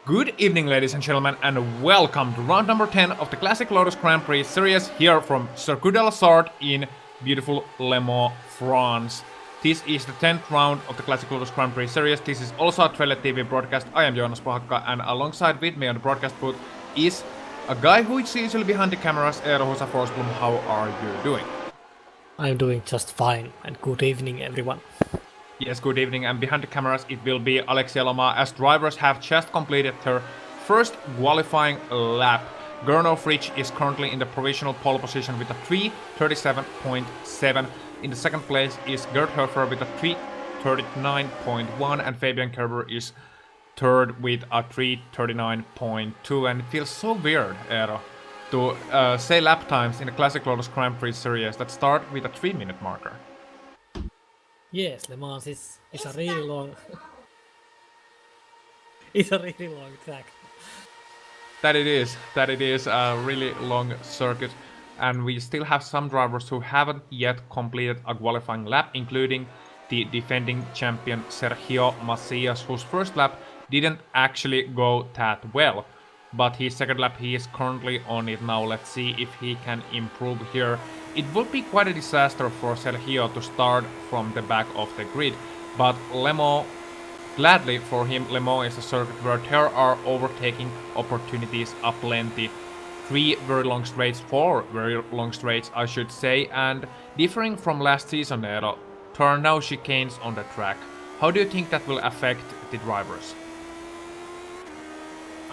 Good evening, ladies and gentlemen, and welcome to round number 10 of the Classic Lotus Grand Prix series here from Circuit de la Sart in beautiful Le Mans, France. This is the 10th round of the Classic Lotus Grand Prix series. This is also a Trailer TV broadcast. I am Joonas Puhakka, and alongside with me on the broadcast booth is a guy who is usually behind the cameras, Eero, Husa, Forsblom. How are you doing? I'm doing just fine, and good evening, everyone. Yes, good evening, and behind the cameras it will be Aleksi Elomaa, as drivers have just completed their first qualifying lap. Gernot Prix is currently in the provisional pole position with a 3:37.7. In the second place is Gerd Hofer with a 3:39.1, and Fabian Kerber is third with a 3:39.2. And it feels so weird, Eero, to say lap times in the Classic Lotus Grand Prix series that start with a 3-minute marker. Yes, Le Mans is a really long... it's a really long track. That it is a really long circuit, and we still have some drivers who haven't yet completed a qualifying lap, including the defending champion Sergio Macias, whose first lap didn't actually go that well. But his second lap, he is currently on it now. Let's see if he can improve here. It would be quite a disaster for Sergio to start from the back of the grid, but Le Mans, gladly for him, Le Mans is a circuit where there are overtaking opportunities aplenty. 4 very long straights, I should say, and differing from last season, Eero, there are now chicanes on the track. How do you think that will affect the drivers?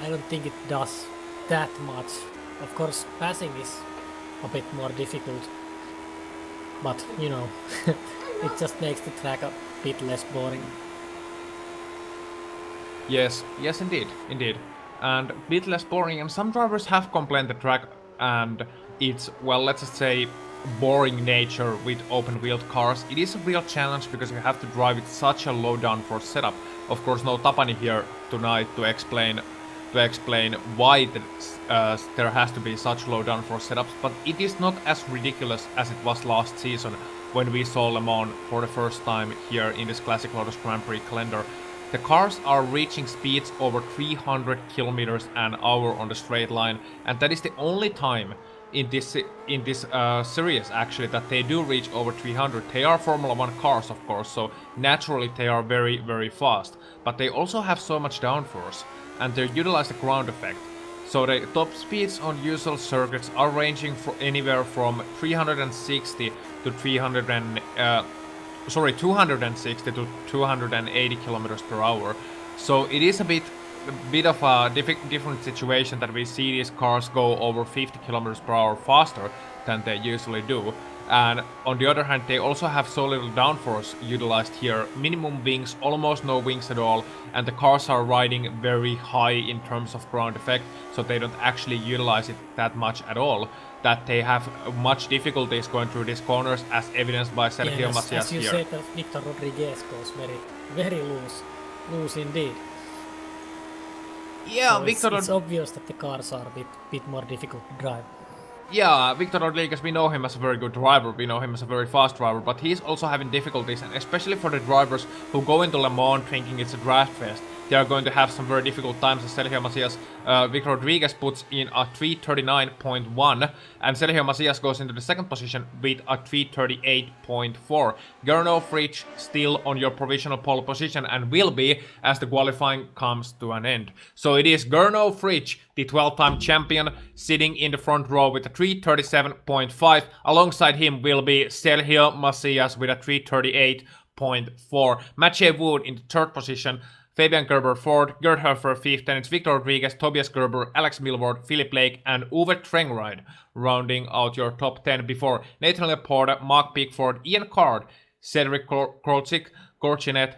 I don't think it does that much. Of course, passing is a bit more difficult, but you know, it just makes the track a bit less boring. Yes, indeed. And a bit less boring, and some drivers have complained the track and its, well, let's just say, boring nature with open-wheeled cars. It is a real challenge because you have to drive with such a low downforce setup. Of course, no Tapani here tonight to explain why there has to be such low downforce setups, but it is not as ridiculous as it was last season when we saw Le Mans for the first time here in this Classic Lotus Grand Prix calendar. The cars are reaching speeds over 300 kilometers an hour on the straight line, and that is the only time in this series actually that they do reach over 300. They are Formula 1 cars, of course, so naturally they are very, very fast, but they also have so much downforce, and they utilize the ground effect. So the top speeds on usual circuits are ranging anywhere from 260 to 280 kilometers per hour. So it is a bit of a different situation that we see these cars go over 50 kilometers per hour faster than they usually do. And on the other hand, they also have so little downforce utilized here. Minimum wings, almost no wings at all, and the cars are riding very high in terms of ground effect, so they don't actually utilize it that much at all. That they have much difficulties going through these corners, as evidenced by Sergio Macias here. As you said, that Victor Rodriguez goes very loose indeed. Yeah, so it's obvious that the cars are a bit more difficult to drive. Yeah, Victor Rodriguez, we know him as a very good driver, we know him as a very fast driver, but he's also having difficulties, and especially for the drivers who go into Le Mans thinking it's a draft fest, they are going to have some very difficult times. As Sergio Macias, Victor Rodriguez puts in a 3:39.1, and Sergio Macias goes into the second position with a 3:38.4. Gernot Prix still on your provisional pole position, and will be as the qualifying comes to an end. So it is Gernot Prix, the 12-time champion, sitting in the front row with a 3:37.5. Alongside him will be Sergio Macias with a 3:38.4. Mathieu Wood in the third position, Fabian Gerber fourth, Gerd Hofer fifth, then it's Victor Rodriguez, Tobias Gerber, Alex Milward, Philip Lake, and Uwe Trengride rounding out your top 10 before Nathan Laporte, Mark Pickford, Ian Card, Cedric Krolczyk, Korchinet,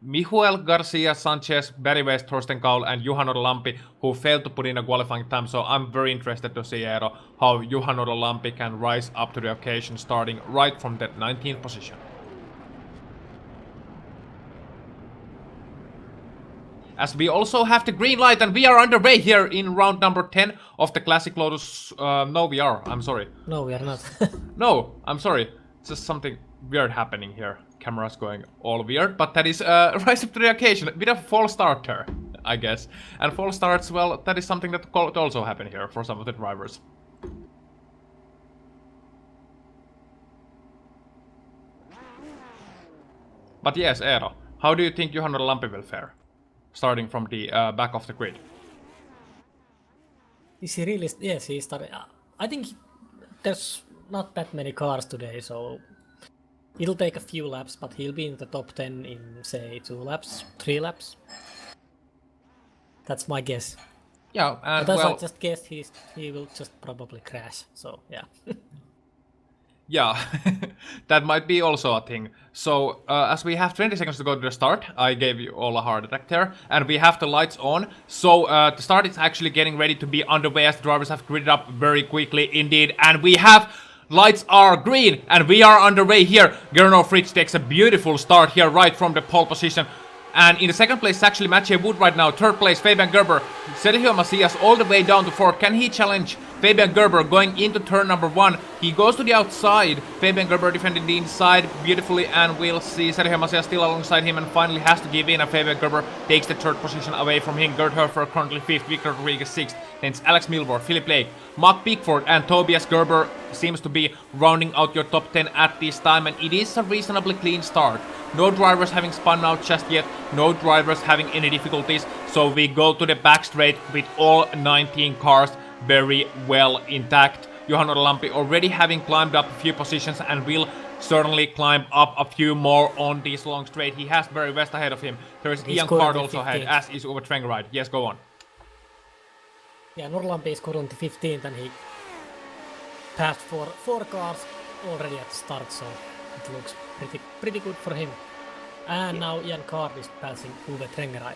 Mijuel Garcia Sanchez, Barry West, Thorsten Kaul, and Juhan Lampi, who failed to put in a qualifying time. So I'm very interested to see, Eero, how Juhan Lampi can rise up to the occasion, starting right from that 19th position. As we also have the green light, and we are underway here in round number 10 of the Classic Lotus. No, we are. I'm sorry. No, we are not. No, I'm sorry. Just something weird happening here. Camera's going all weird, but that is rise up to the occasion. A bit of a false start there. I guess. And false starts, well, that is something that could also happen here for some of the drivers. But yes, Eero, how do you think Johanna Lampi will fare? Starting from the back of the grid. Is he really? Yes, he started. I think there's not that many cars today, so it'll take a few laps, but he'll be in the top 10 in, say, 2 laps, 3 laps. That's my guess. Yeah, and but as well, I just guessed, he will just probably crash. So yeah. yeah, that might be also a thing. So, as we have 20 seconds to go to the start, I gave you all a heart attack there, and we have the lights on. So, the start is actually getting ready to be underway as the drivers have gridded up very quickly indeed, and we have lights are green, and we are underway here. Gernot Fritz takes a beautiful start here right from the pole position. And in the second place is actually Mathieu Wood right now. Third place, Fabian Gerber. Sergio Macias all the way down to fourth. Can he challenge Fabian Gerber going into turn number 1? He goes to the outside. Fabian Gerber defending the inside beautifully. And we'll see Sergio Macias still alongside him and finally has to give in. And Fabian Gerber takes the third position away from him. Gerd Hofer currently 5th. Victor Rodriguez 6th. Then it's Alex Milborg, Philip Lake, Mark Pickford and Tobias Gerber seems to be rounding out your top 10 at this time. And it is a reasonably clean start. No drivers having spun out just yet, no drivers having any difficulties, so we go to the back straight with all 19 cars very well intact. Johanna Lampi already having climbed up a few positions and will certainly climb up a few more on this long straight. He has Barry West ahead of him. There is Ian Card also ahead, as is Uwe Trengeride. Yes, go on. Yeah, Norlampi is currently 15th and he passed four cars already at the start, so it looks pretty good for him. And now Ian Card is passing Uwe Trengeride.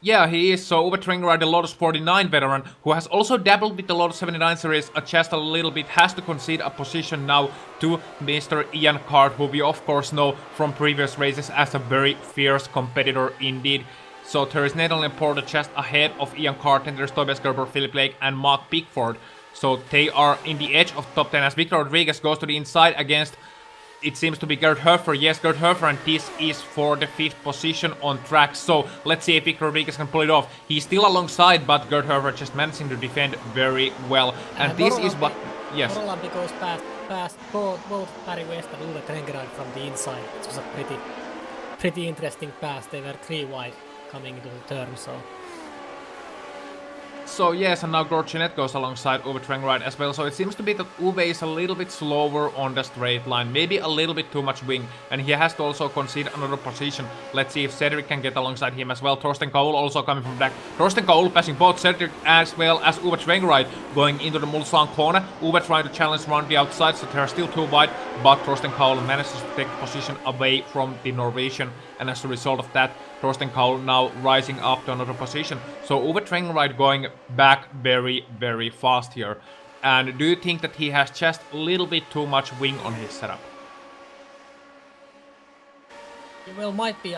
Yeah, he is. So Uwe Trengeride, the Lotus 49 veteran, who has also dabbled with the Lotus 79 series just a little bit, has to concede a position now to Mr. Ian Card, who we of course know from previous races as a very fierce competitor indeed. So there is Nathan Porter just ahead of Ian Card, and there's Tobias Gerber, Philip Lake and Mark Pickford. So they are in the edge of top 10 as Victor Rodriguez goes to the inside against, it seems to be Gerd Hofer. Yes, Gerd Hofer, and this is for the 5th position on track. So let's see if Victor Rodriguez can pull it off. He's still alongside, but Gerd Hofer just managing to defend very well. And this is what... Yes. Norlampi goes past both Barry West and Uwe Trengeride from the inside. It was a pretty interesting pass. They were 3 wide coming into the turn, so... So yes, and now Gorchinet goes alongside Uwe Trengeride as well, so it seems to be that Uwe is a little bit slower on the straight line, maybe a little bit too much wing, and he has to also concede another position. Let's see if Cedric can get alongside him as well. Thorsten Kaul also coming from back. Thorsten Kaul passing both Cedric as well as Uwe Trengeride going into the Mulsanne corner. Uwe trying to challenge around the outside, so they're still too wide, but Thorsten Kaul manages to take the position away from the Norwegian, and as a result of that, Thorsten Kaul now rising up to another position. So Uwe Trengeride going back very, very fast here. And do you think that he has just a little bit too much wing on his setup? Well, might be.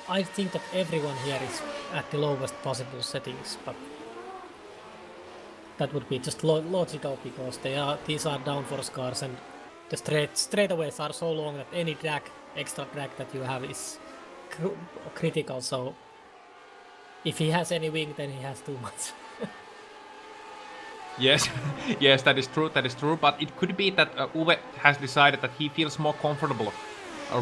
I think that everyone here is at the lowest possible settings, but that would be just logical because these are downforce cars and the straightaways are so long that any extra drag that you have is critical, so if he has any wing, then he has too much. Yes, yes, that is true, but it could be that Uwe has decided that he feels more comfortable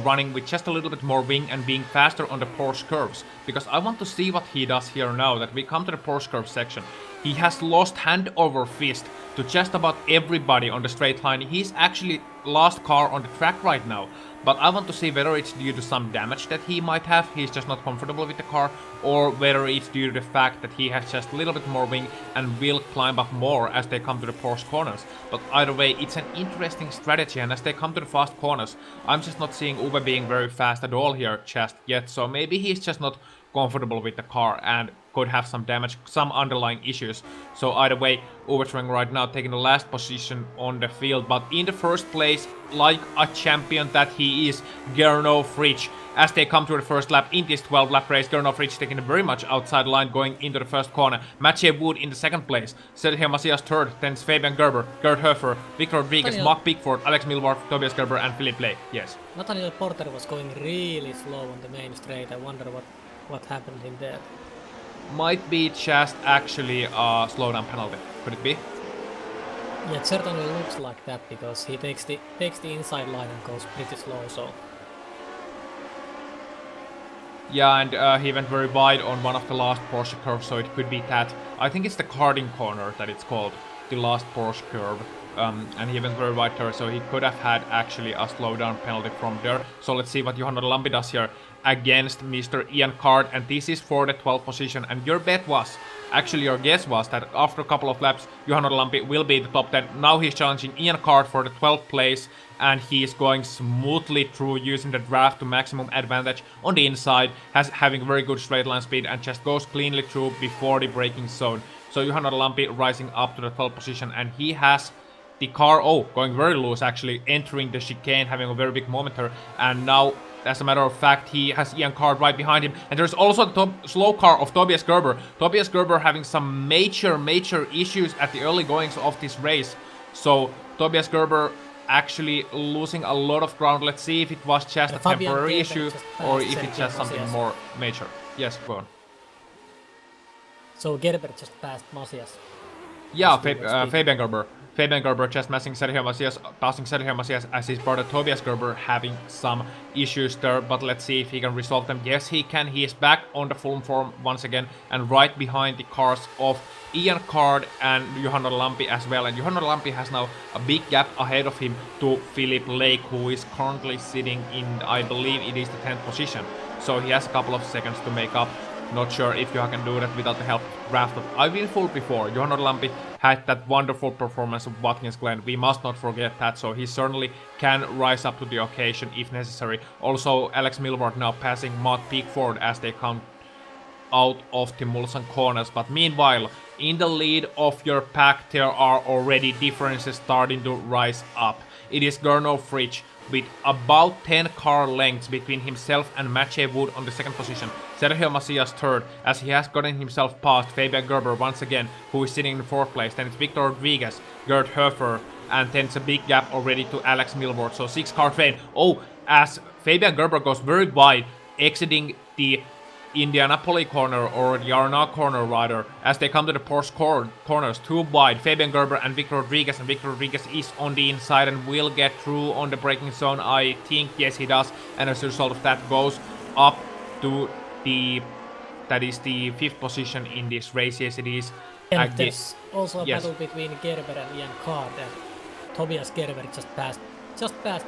running with just a little bit more wing and being faster on the Porsche curves, because I want to see what he does here now that we come to the Porsche curve section. He has lost hand over fist to just about everybody on the straight line. He's actually last car on the track right now, but I want to see whether it's due to some damage that he might have, he's just not comfortable with the car, or whether it's due to the fact that he has just a little bit more wing and will climb up more as they come to the Porsche corners. But either way, it's an interesting strategy, and as they come to the fast corners, I'm just not seeing Uwe being very fast at all here just yet, so maybe he's just not comfortable with the car and could have some damage, some underlying issues. So either way, Uwe Trengeride right now taking the last position on the field, but in the first place, like a champion that he is, Gernot Fritz. As they come to the first lap in this 12-lap race, Gernot Fritz taking a very much outside line going into the first corner. Mathieu Wood in the second place, Sergio Macias third, then it's Fabian Gerber, Gerd Hofer, Victor Rodriguez, Mark Pickford, Alex Milborg, Tobias Gerber and Philip Lake. Yes. Nathaniel Porter was going really slow on the main straight. I wonder what happened in there. might be just actually a slowdown penalty. Could it be? Yeah, it certainly looks like that because he takes the inside line and goes pretty slow. So Yeah, and he went very wide on one of the last Porsche curves, so it could be that. I think it's the karting corner that it's called, the last Porsche curve. And he went very wide there, so he could have had actually a slowdown penalty from there. So let's see what Johanna Lampi does here against Mr. Ian Card, and this is for the 12th position. And your bet was, actually your guess was, that after a couple of laps, Johanna Lampi will be the top 10. Now he's challenging Ian Card for the 12th place, and he's going smoothly through using the draft to maximum advantage on the inside, having very good straight line speed, and just goes cleanly through before the braking zone. So Johanna Lampi rising up to the 12th position, and he has the car, going very loose actually, entering the chicane, having a very big moment here, and now, as a matter of fact, he has Ian Card right behind him, and there's also the slow car of Tobias Gerber. Tobias Gerber having some major issues at the early goings of this race, so Tobias Gerber actually losing a lot of ground. Let's see if it was just a temporary issue, or if it's just something more major. Yes, go on. So Gerber just passed Macias. Yeah, Fabian Gerber. Fabian Gerber just passing Sergio Macias as his brother Tobias Gerber having some issues there, but let's see if he can resolve them. Yes, he can. He is back on the full form once again, and right behind the cars of Ian Card and Johanna Lampi as well. And Johanna Lampi has now a big gap ahead of him to Philip Lake, who is currently sitting in, I believe it is the 10th position. So he has a couple of seconds to make up. Not sure if Johan can do that without the help of draft, but I've been fooled before. Johanna Lampi had that wonderful performance of Watkins Glen. We must not forget that, so he certainly can rise up to the occasion if necessary. Also, Alex Milward now passing Matt Pickford as they come out of the Mulsanne corners. But meanwhile, in the lead of your pack, there are already differences starting to rise up. It is Gernot Fritsch with about 10 car lengths between himself and Mathieu Wood on the second position. Sergio Macias third, as he has gotten himself past Fabian Gerber once again, who is sitting in fourth place. Then it's Victor Rodriguez, Gerd Höfer, and then it's a big gap already to Alex Milward. So 6-car train. As Fabian Gerber goes very wide, exiting the Indianapolis corner, or the Arnaud corner rather, as they come to the Porsche corners, too wide. Fabian Gerber and Victor Rodriguez is on the inside and will get through on the braking zone, I think. Yes, he does, and as a result of that goes up to that is the 5th position in this race. Yes, it is. And there's also a battle between Gerber and Ian Card, and Tobias Gerber just passed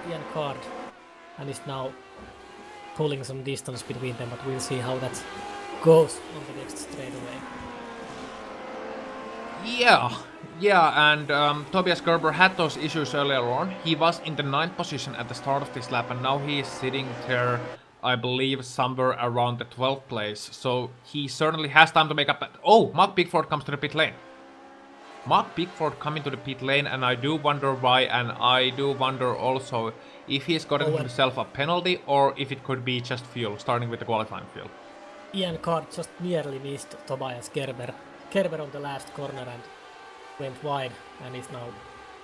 Ian Card and is now pulling some distance between them, but we'll see how that goes on the next straightaway. Yeah, and Tobias Gerber had those issues earlier on. He was in the 9th position at the start of this lap, and now he is sitting there, I believe, somewhere around the 12th place. So he certainly has time to make up. Mark Pickford comes to the pit lane. Mark Pickford coming to the pit lane, and I do wonder why, and I do wonder also if he's gotten himself a penalty or if it could be just fuel, starting with the qualifying fuel. Ian Card just nearly missed Tobias Gerber on the last corner and went wide, and is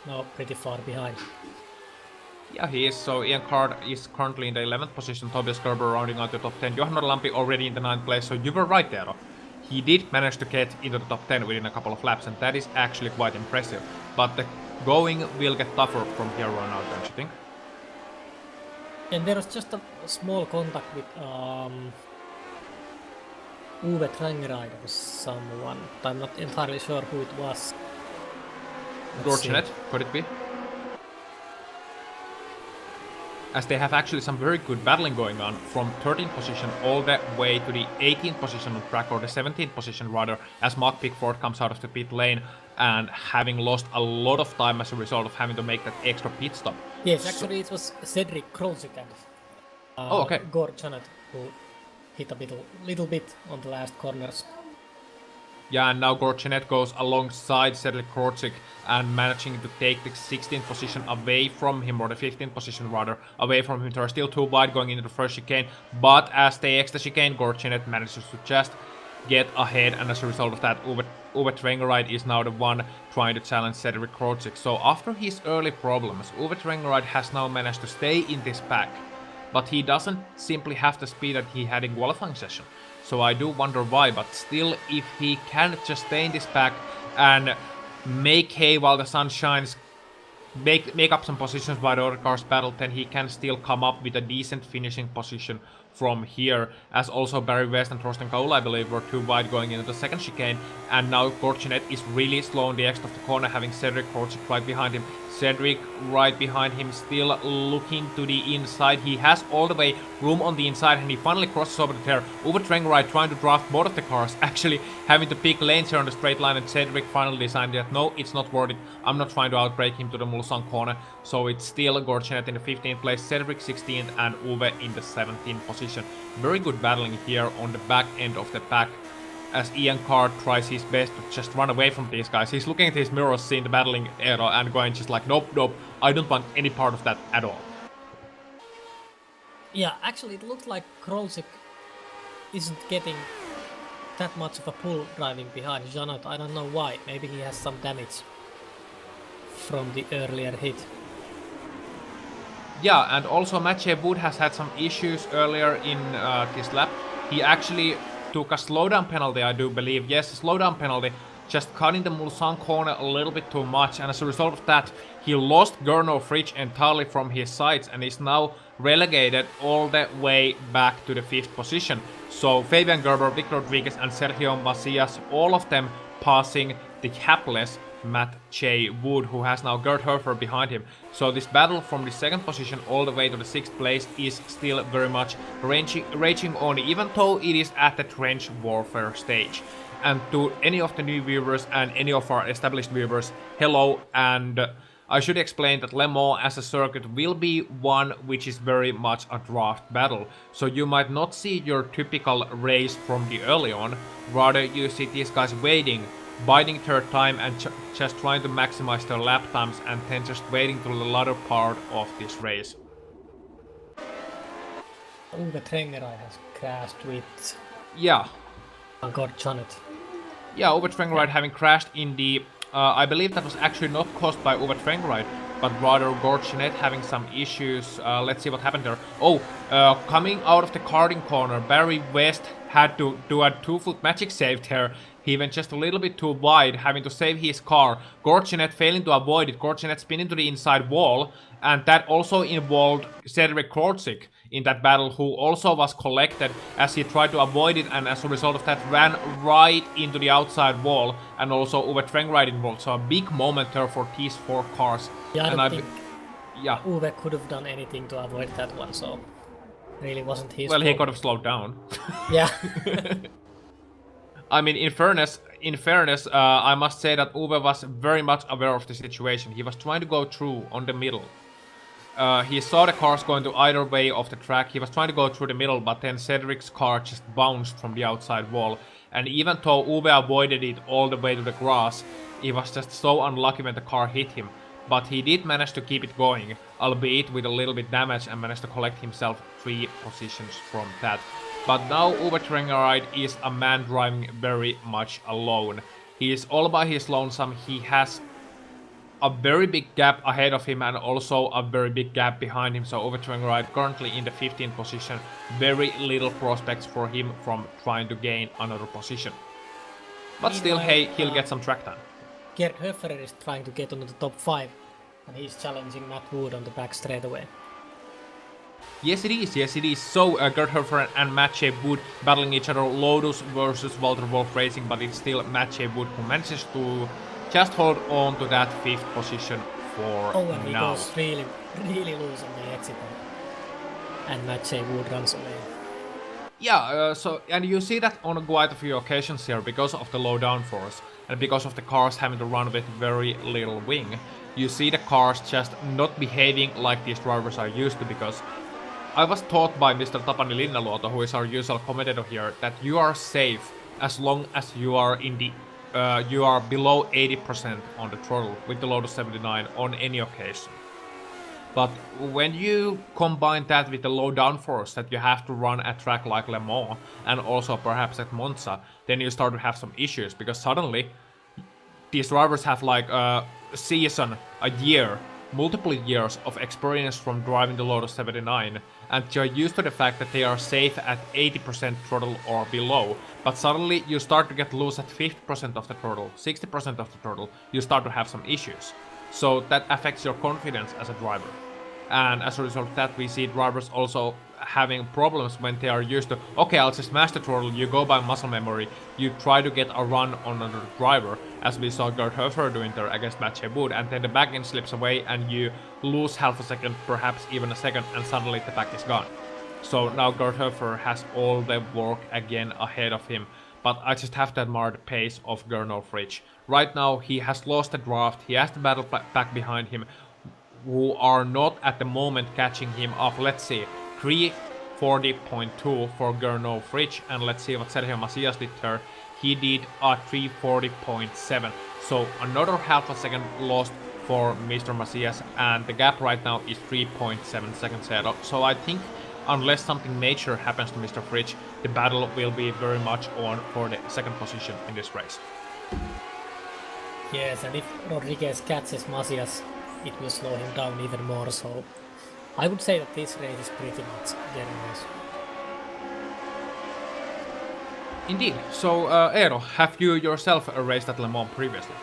now pretty far behind. Yeah, he is. So Ian Card is currently in the 11th position, Tobias Gerber rounding out the top 10. Johanna Lampi already in the 9th place, so you were right, Eero. He did manage to get into the top 10 within a couple of laps, and that is actually quite impressive. But the going will get tougher from here on out, don't you think? And there was just a small contact with Uwe Trangeride or someone. I'm not entirely sure who it was. Gorgenet, could it be? As they have actually some very good battling going on from 13th position all the way to the 18th position on track, or the 17th position rather, as Mark Pickford comes out of the pit lane and having lost a lot of time as a result of having to make that extra pit stop. Yes, actually it was Cedric Krolczyk and Gord Janet who hit a little bit on the last corners. Yeah, and now Gorchenet goes alongside Cedric Krolczyk and managing to take the 16th position away from him, or the 15th position rather, away from him. They're still too wide going into the first chicane, but as they exit the chicane, Gorchenet manages to just get ahead, and as a result of that, Uwe Trangeride is now the one trying to challenge Cedric Krolczyk. So after his early problems, Uwe Trangeride has now managed to stay in this pack, but he doesn't simply have the speed that he had in qualifying session. so I do wonder why, but still, if he can just stay in this pack and make hay while the sun shines, make up some positions by the other cars battle, then he can still come up with a decent finishing position from here, as also Barry West and Thorsten Cole, I believe, were too wide going into the second chicane, and now Gorchinet is really slow on the exit of the corner, having Cedric Korchik right behind him. Cedric right behind him, still looking to the inside. He has all the way room on the inside, and he finally crosses over the tear. Uwe Trengride trying to draft both of the cars, actually having to pick lanes here on the straight line, and Cedric finally decided that no, it's not worth it. I'm not trying to outbreak him to the Mulsanne corner, so it's still Gorchinet in the 15th place, Cedric 16th, and Uwe in the 17th position. Very good battling here on the back end of the pack, as Ian Card tries his best to just run away from these guys. He's looking at his mirrors, seeing the battling Eero, and going just like, nope, nope, I don't want any part of that at all. Yeah, actually it looks like Krolsik isn't getting that much of a pull driving behind Janot. I don't know why. Maybe he has some damage from the earlier hit. Yeah, and also Mathieu Wood has had some issues earlier in this lap. He actually took a slowdown penalty, I do believe. Yes, a slowdown penalty, just cutting the Mulsanne corner a little bit too much, and as a result of that, he lost Gernot Fritsch entirely from his sights and is now relegated all the way back to the 5th position. So Fabian Gerber, Victor Rodriguez, and Sergio Macias, all of them passing the hapless Matt J. Wood, who has now Gerd Hofer behind him. So this battle from the 2nd position all the way to the 6th place is still very much raging on, even though it is at the trench warfare stage. And to any of the new viewers and any of our established viewers, hello, and I should explain that Le Mans as a circuit will be one which is very much a draft battle. So you might not see your typical race from the early on, rather you see these guys waiting, biding their time and just trying to maximize their lap times, and then just waiting till the latter part of this race. Uwe Trengeride has crashed with... Yeah. Gorchinet. Yeah, Uwe Trengeride having crashed in the... I believe that was actually not caused by Uwe Trengeride, but rather Gorchinet having some issues. Let's see what happened there. Oh, coming out of the karting corner, Barry West had to do a 2-foot magic save there. He went just a little bit too wide, having to save his car. Gorchinet failing to avoid it. Gorchinet spinning to the inside wall, and that also involved Cedric Korchik in that battle, who also was collected as he tried to avoid it, and as a result of that ran right into the outside wall, and also Uwe Trengride involved. So a big moment there for these 4 cars. Yeah, I don't think yeah. Uwe could have done anything to avoid that one, so really wasn't his Well, fault. he could have slowed down. Yeah. I mean, in fairness, I must say that Uwe was very much aware of the situation. He was trying to go through on the middle. He saw the cars going to either way of the track. He was trying to go through the middle, but then Cedric's car just bounced from the outside wall. And even though Uwe avoided it all the way to the grass, he was just so unlucky when the car hit him. But he did manage to keep it going, albeit with a little bit damage, and managed to collect himself 3 positions from that. But now Uwe Trengeride is a man driving very much alone. He is all by his lonesome. He has a very big gap ahead of him and also a very big gap behind him. So Uwe Trengeride currently in the 15th position. Very little prospects for him from trying to gain another position. But still, hey, he'll get some track time. Gerd Höfferer is trying to get into the top 5, and he's challenging Matt Wood on the back straightaway. Yes it is, So Gerd Höfferer and Mathieu Wood battling each other, Lotus versus Walter Wolf Racing, but it's still Mathieu Wood who manages to just hold on to that 5th position for Oh, and he now. goes really, really loose on the exit, and Mathieu Wood runs away. Yeah, and you see that on quite a few occasions here because of the low downforce and because of the cars having to run with very little wing. You see the cars just not behaving like these drivers are used to, because I was taught by Mr. Tapani Linnaluoto, who is our usual commentator here, that you are safe as long as you are in the you are below 80% on the throttle with the Lotus 79 on any occasion. But when you combine that with the low downforce that you have to run at track like Le Mans and also perhaps at Monza, then you start to have some issues, because suddenly these drivers have like a season, a year multiple years of experience from driving the Lotus 79, and you're used to the fact that they are safe at 80% throttle or below, but suddenly you start to get loose at 50% of the throttle, 60% of the throttle, you start to have some issues. So that affects your confidence as a driver. And as a result of that, we see drivers also having problems when they are used to, okay, I'll just master throttle, you go by muscle memory, you try to get a run on another driver, as we saw Gerd Hofer doing there against Mathieu Wood, and then the back end slips away and you lose half a second, perhaps even a second, and suddenly the back is gone. So now Gerd Hofer has all the work again ahead of him, but I just have to admire the pace of Gernot Fritsch. Right now he has lost the draft, he has the battle back behind him, who are not at the moment catching him up. Let's see, 340.2 for Gernot Fritsch, and let's see what Sergio Macias did there. He did a 340.7, so another half a second lost for Mr. Macias, and the gap right now is 3.7 seconds ahead. So I think unless something major happens to Mr. Fritsch, the battle will be very much on for the second position in this race. Yes, and if Rodriguez catches Macias, it will slow him down even more, so I would say that this race is pretty much Gereno's. Indeed. So, Eero, have you yourself raced at Le Mans previously?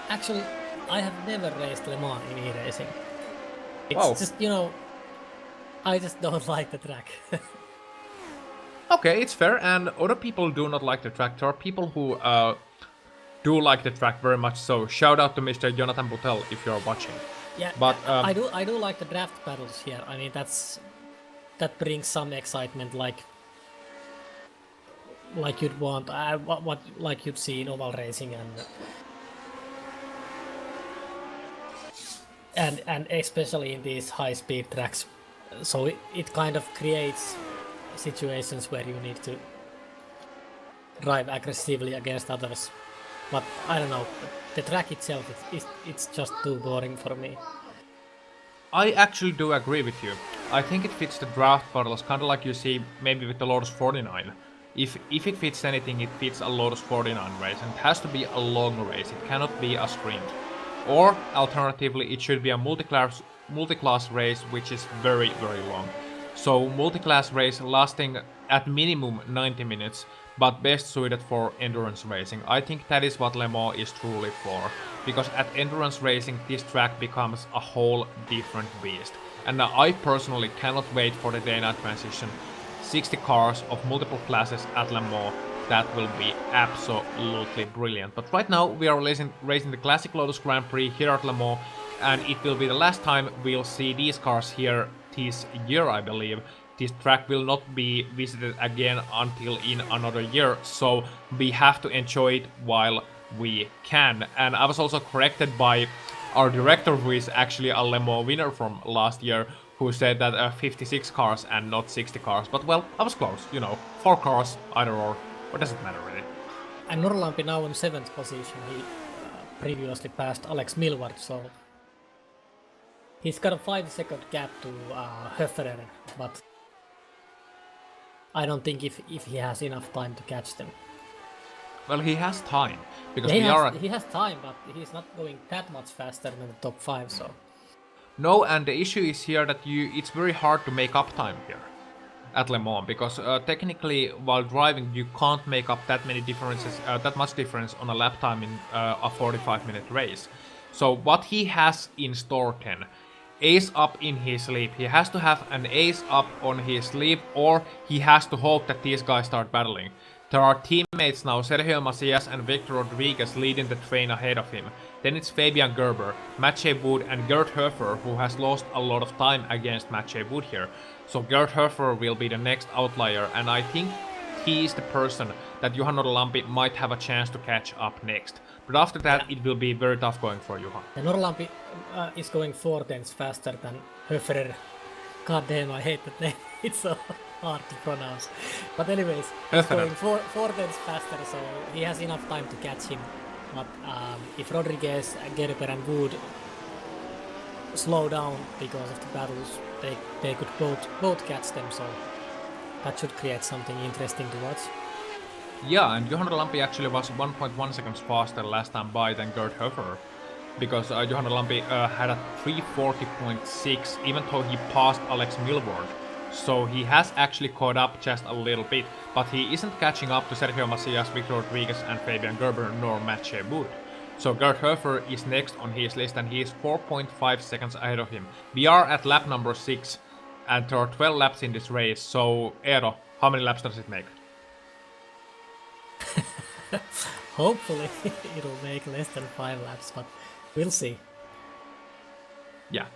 Actually, I have never raced Le Mans in e-racing. It's Wow. just, I just don't like the track. Okay, it's fair, and other people do not like the track. There are people who do like the track very much, so shout out to Mr. Jonathan Boutel if you're watching. Yeah, but I do like the draft battles here. I mean, that brings some excitement, like you'd want, like you'd see in oval racing, and especially in these high-speed tracks. So it kind of creates situations where you need to drive aggressively against others. But I don't know, the track itself, it's just too boring for me. I actually do agree with you. I think it fits the draft battles, kind of like you see maybe with the Lotus 49. If it fits anything, it fits a Lotus 49 race, and it has to be a long race, it cannot be a sprint. Or, alternatively, it should be a multi-class race, which is very, very long. So, multi-class race lasting at minimum 90 minutes, but best suited for endurance racing. I think that is what Le Mans is truly for, because at endurance racing this track becomes a whole different beast. And I personally cannot wait for the day-night transition. 60 cars of multiple classes at Le Mans, that will be absolutely brilliant. But right now we are racing the Classic Lotus Grand Prix here at Le Mans, and it will be the last time we'll see these cars here this year, I believe. This track will not be visited again until in another year, so we have to enjoy it while we can. And I was also corrected by our director, who is actually a Le Mans winner from last year, who said that 56 cars and not 60 cars. But well, I was close, 4 cars, either or. What does it matter really? And Norlampi now in 7th position. He previously passed Alex Milward, so he's got a 5-second gap to Höfferer, but I don't think if he has enough time to catch them. Well, he has time, because he has time, but he's not going that much faster than the top 5, so... No, and the issue is here that it's very hard to make up time here at Le Mans, because technically while driving you can't make up that much difference on a lap time in a 45-minute race. So what he has in store then, ace up in his sleeve, he has to have an ace up on his sleeve, or he has to hope that these guys start battling. There are teammates now, Sergio Macias and Victor Rodriguez leading the train ahead of him. Then it's Fabian Gerber, Mathieu Wood and Gerd Hofer, who has lost a lot of time against Mathieu Wood here. So Gerd Hofer will be the next outlier, and I think he is the person that Juha Norlampi might have a chance to catch up next. But after that, it will be very tough going for Juha. And Norlampi is going 4 tenths faster than Höfferer. God damn, I hate that name. It's so hard to pronounce. But anyways, he's going 4 tenths faster, so he has enough time to catch him. But if Rodriguez, Gerber and Wood slow down because of the battles, they could both catch them, so that should create something interesting to watch. Yeah, and Juha Norlampi actually was 1.1 seconds faster last time by than Gerd Hofer. because Johanna Lampi had a 340.6 even though he passed Alex Milward. So he has actually caught up just a little bit, but he isn't catching up to Sergio Macias, Victor Rodriguez and Fabian Gerber nor Mathieu Wood. So Gerd Hofer is next on his list and he is 4.5 seconds ahead of him. We are at lap number 6 and there are 12 laps in this race, so Eero, how many laps does it make? Hopefully it'll make less than 5 laps, but we'll see. Yeah.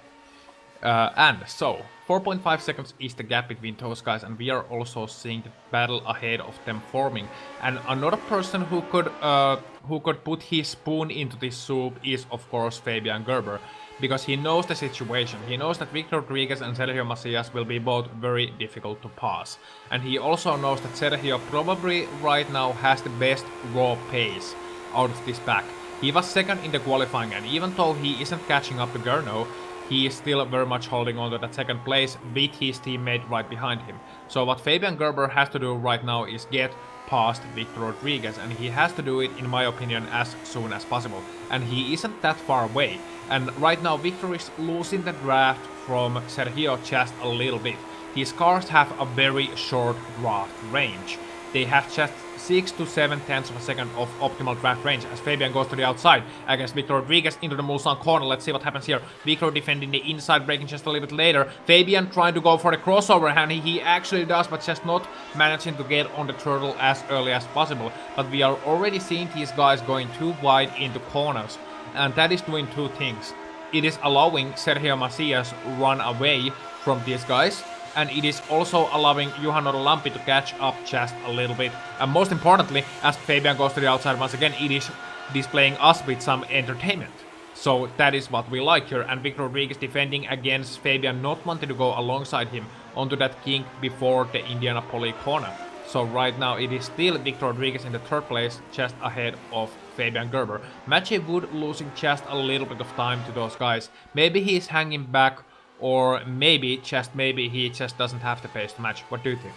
And so, 4.5 seconds is the gap between those guys, and we are also seeing the battle ahead of them forming. And another person who could put his spoon into this soup is of course Fabian Gerber, because he knows the situation. He knows that Victor Rodriguez and Sergio Macias will be both very difficult to pass. And he also knows that Sergio probably right now has the best raw pace out of this pack. He was second in the qualifying, and even though he isn't catching up to Gernot, he is still very much holding on to that second place with his teammate right behind him. So what Fabian Gerber has to do right now is get past Victor Rodriguez, and he has to do it, in my opinion, as soon as possible. And he isn't that far away. And right now Victor is losing the draft from Sergio just a little bit. His cars have a very short draft range. They have just 6 to 7 tenths of a second of optimal draft range as Fabian goes to the outside against Victor Rodriguez into the Mulsanne corner. Let's see what happens here. Victor defending the inside, braking just a little bit later. Fabian trying to go for the crossover, and he actually does, but just not managing to get on the turtle as early as possible. But we are already seeing these guys going too wide into corners, and that is doing two things. It is allowing Sergio Macias run away from these guys, and it is also allowing Johanna Lampi to catch up just a little bit. And most importantly, as Fabian goes to the outside once again, it is displaying us with some entertainment. So that is what we like here, and Victor Rodriguez defending against Fabian not wanting to go alongside him onto that kink before the Indianapolis corner. So right now it is still Victor Rodriguez in the third place, just ahead of Fabian Gerber. Mathieu Wood losing just a little bit of time to those guys. Maybe he's hanging back, or maybe, just maybe, he just doesn't have the pace to match. What do you think?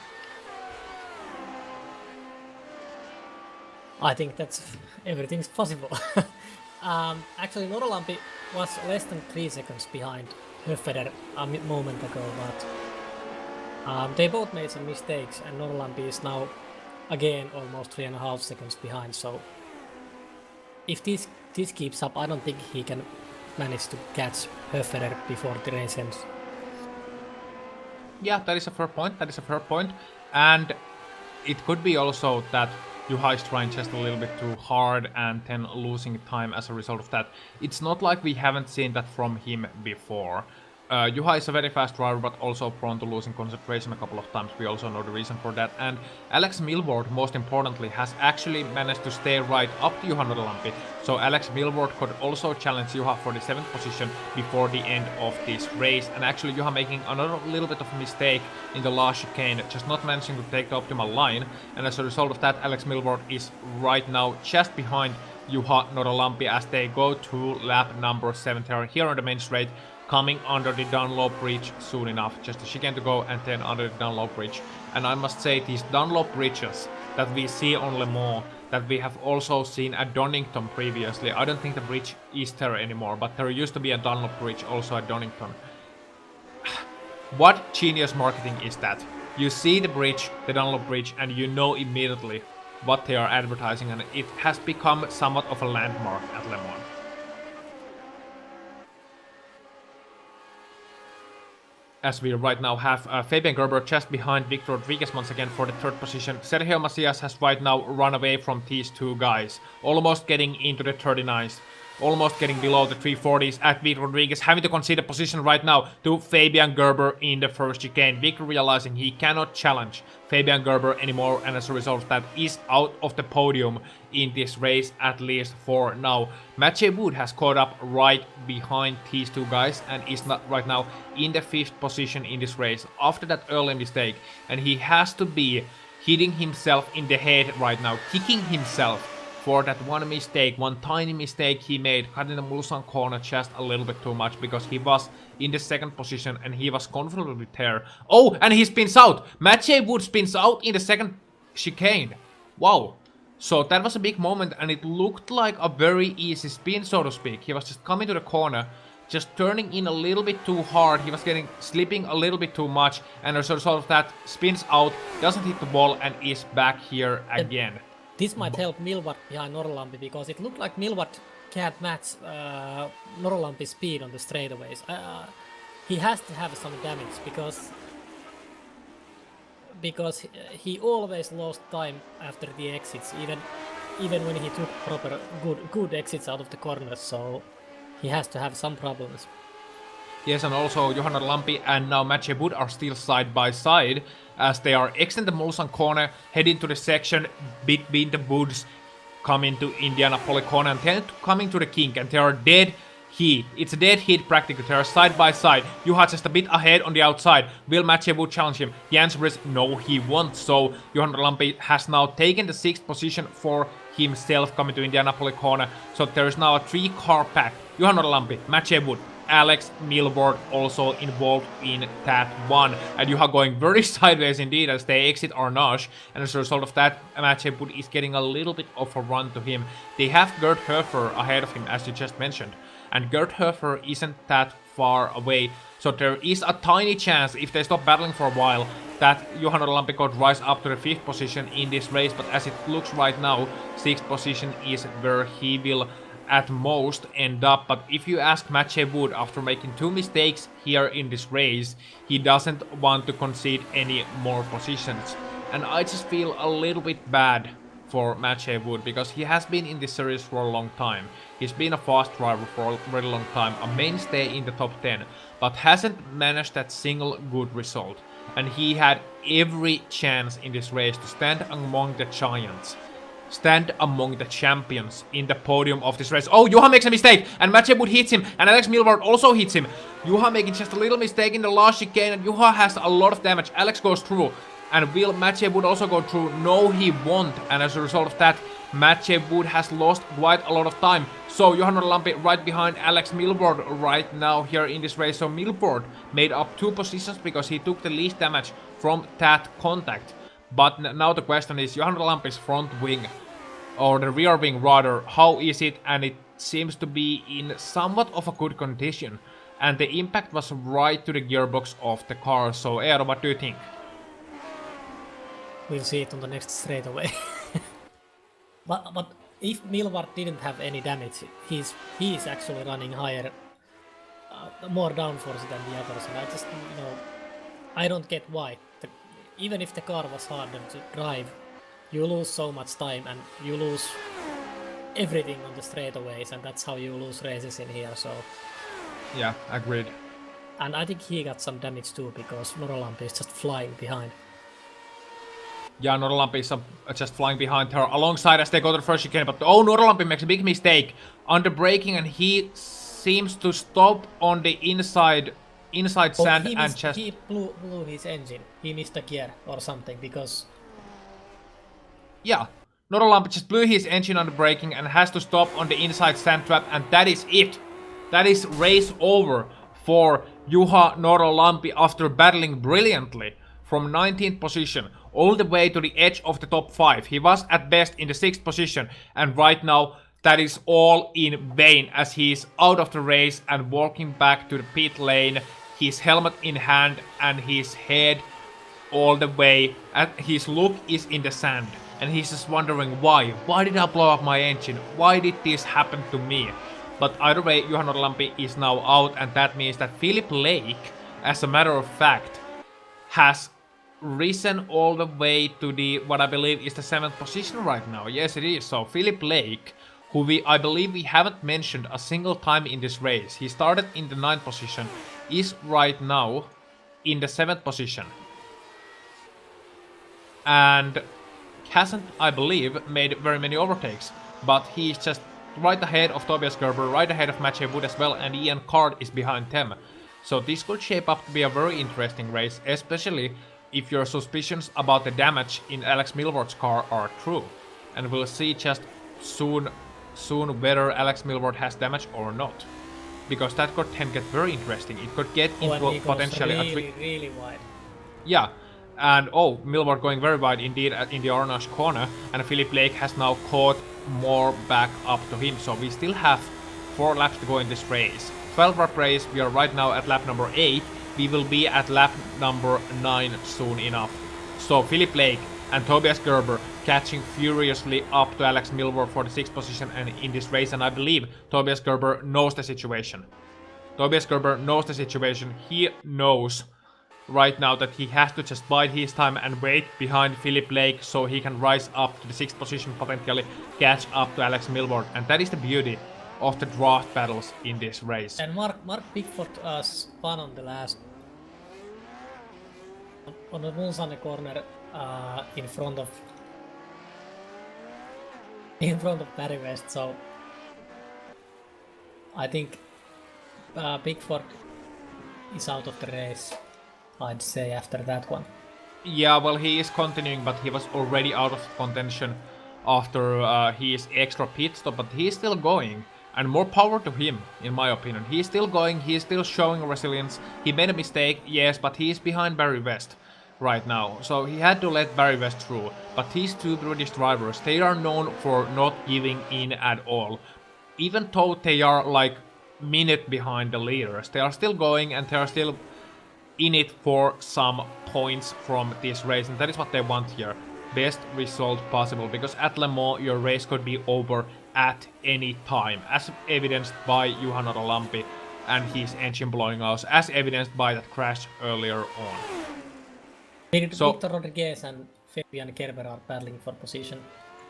I think that's everything's possible. Actually, Noralampi was less than 3 seconds behind Höfeder a moment ago, but they both made some mistakes, and Noralampi is now again almost 3.5 seconds behind. So if this keeps up, I don't think he can manage to catch Höfeder before the race ends. Yeah, that is a fair point. That is a fair point. And it could be also that Juha is trying just a little bit too hard and then losing time as a result of that. It's not like we haven't seen that from him before. Juha is a very fast driver, but also prone to losing concentration a couple of times. We also know the reason for that. And Alex Milward, most importantly, has actually managed to stay right up to Johanna Lampi. So Alex Milward could also challenge Juha for the 7th position before the end of this race. And actually Juha making another little bit of a mistake in the last chicane, just not managing to take the optimal line. And as a result of that, Alex Milward is right now just behind Juha Lampi as they go to lap number 7. They are here on the main straight, coming under the Dunlop Bridge soon enough. Just a chicane to go and then under the Dunlop Bridge. And I must say, these Dunlop Bridges that we see on Le Mans, that we have also seen at Donington previously. I don't think the bridge is there anymore, but there used to be a Dunlop Bridge also at Donington. What genius marketing is that? You see the bridge, the Dunlop Bridge, and you know immediately what they are advertising, and it has become somewhat of a landmark at Le Mans. As we right now have Fabian Gerber just behind Victor Rodriguez once again for the 3rd position. Sergio Macias has right now run away from these two guys, almost getting into the 39s, almost getting below the 340s at Victor Rodriguez, having to concede a position right now to Fabian Gerber in the first chicane. Victor realizing he cannot challenge Fabian Gerber anymore, and as a result of that is out of the podium in this race, at least for now. Mathieu Wood has caught up right behind these two guys and is not right now in the 5th position in this race after that early mistake, and he has to be hitting himself in the head right now, kicking himself for that one mistake, one tiny mistake he made, cutting the Mulsanne corner just a little bit too much, because he was in the 2nd position and he was comfortably there. Oh, and he spins out! Mathieu Wood spins out in the 2nd chicane. Wow. So that was a big moment, and it looked like a very easy spin, so to speak. He was just coming to the corner, just turning in a little bit too hard. He was slipping a little bit too much, and as a result of that, spins out, doesn't hit the ball, and is back here again. This might help Milward behind Norlampi, because it looked like Milward can't match Norlampi's speed on the straightaways. He has to have some damage, because he always lost time after the exits, even when he took proper good exits out of the corners, so he has to have some problems. Yes, and also Johanna Lampi and now Mathieu Wood are still side by side as they are exiting the Mulsanne corner, heading to the section between the woods, coming to Indianapolis corner and then coming to the kink, and they are dead heat. It's a dead heat practically. They are side by side. Juha just a bit ahead on the outside. Will Mathieu Wood challenge him? The answer is no, he won't. So Johanna Lampi has now taken the 6th position for himself coming to Indianapolis corner. So there is now a 3-car pack. Johanna Lampi, Mathieu Wood, Alex Milward also involved in that one. And Juha going very sideways indeed as they exit Arnage. And as a result of that, Mathieu Wood is getting a little bit of a run to him. They have Gerd Höfer ahead of him, as you just mentioned. And Gerd Höfer isn't that far away. So there is a tiny chance, if they stop battling for a while, that Johanna Lampi could rise up to the 5th position in this race. But as it looks right now, 6th position is where he will at most end up. But if you ask Mathieu Wood, after making 2 mistakes here in this race, he doesn't want to concede any more positions. And I just feel a little bit bad for Mathieu Wood, because he has been in this series for a long time. He's been a fast driver for a very long time, a mainstay in the top 10, but hasn't managed that single good result. And he had every chance in this race to stand among the giants, stand among the champions in the podium of this race. Oh, Juha makes a mistake, and Mathieu Wood hits him, and Alex Milward also hits him. Juha making just a little mistake in the last chicane, and Juha has a lot of damage. Alex goes through. And will Mathieu Wood also go through? No, he won't. And as a result of that, Mathieu Wood has lost quite a lot of time. So Johanna Lampi right behind Alex Milward right now here in this race. So Milward made up 2 positions because he took the least damage from that contact. But now the question is, Johanna Lampi's front wing, or the rear wing rather, how is it? And it seems to be in somewhat of a good condition. And the impact was right to the gearbox of the car. So Eero, what do you think? We'll see it on the next straightaway. but if Milward didn't have any damage, he's actually running higher, more downforce than the others, and I just, I don't get why. Even if the car was harder to drive, you lose so much time and you lose everything on the straightaways, and that's how you lose races in here. So yeah, agreed. And I think he got some damage too, because Norlampi is just flying behind. Yeah, Norlampi is just flying behind her alongside as they go to the first chicane, but oh, Norlampi makes a big mistake under braking, and he seems to stop on the inside sand and just... He blew his engine. He missed a gear or something, because... Yeah, Norlampi just blew his engine under braking and has to stop on the inside sand trap, and that is it. That is race over for Juha Norlampi after battling brilliantly from 19th position all the way to the edge of the top 5. He was at best in the 6th position, and right now that is all in vain as he is out of the race and walking back to the pit lane, his helmet in hand and his head all the way, and his look is in the sand, and he's just wondering why did I blow up my engine, why did this happen to me? But either way, Johanna Lampi is now out, and that means that Philip Lake, as a matter of fact, has risen all the way to the, what I believe is the 7th position right now. Yes, it is. So Philip Lake, who I believe we haven't mentioned a single time in this race. He started in the 9th position, is right now in the 7th position. And hasn't, I believe, made very many overtakes. But he's just right ahead of Tobias Gerber, right ahead of Mathieu Wood as well, and Ian Card is behind them. So this could shape up to be a very interesting race, especially if your suspicions about the damage in Alex Milward's car are true. And we'll see just soon whether Alex Milward has damage or not. Because that could then get very interesting. It could get into and he potentially goes really wide. Yeah, And oh, Milward going very wide indeed in the Ornash corner, and Philip Lake has now caught more back up to him, so we still have 4 laps to go in this race. 12 lap race, we are right now at lap number 8, we will be at lap number 9 soon enough. So Philip Lake and Tobias Gerber catching furiously up to Alex Milward for the 6th position and in this race, and I believe Tobias Gerber knows the situation. Tobias Gerber knows the situation, he knows right now that he has to just bide his time and wait behind Philip Lake so he can rise up to the 6th position, potentially catch up to Alex Milward, and that is the beauty of the draft battles in this race. And Mark Pickford spun on the last on the Mulsanne corner in front of Barry West, so I think Pickford is out of the race, I'd say, after that one. Yeah, well, he is continuing, but he was already out of contention after his extra pit stop, but he's still going. And more power to him, in my opinion. He's still going, he's still showing resilience. He made a mistake, yes, but he's behind Barry West right now. So he had to let Barry West through. But these two British drivers, they are known for not giving in at all. Even though they are like minute behind the leaders, they are still going and they are still in it for some points from this race. And that is what they want here. Best result possible, because at Le Mans your race could be over at any time, as evidenced by Juha Lampi and his engine blowing out, as evidenced by that crash earlier on. Victor Rodriguez and Fabian Gerber are battling for position.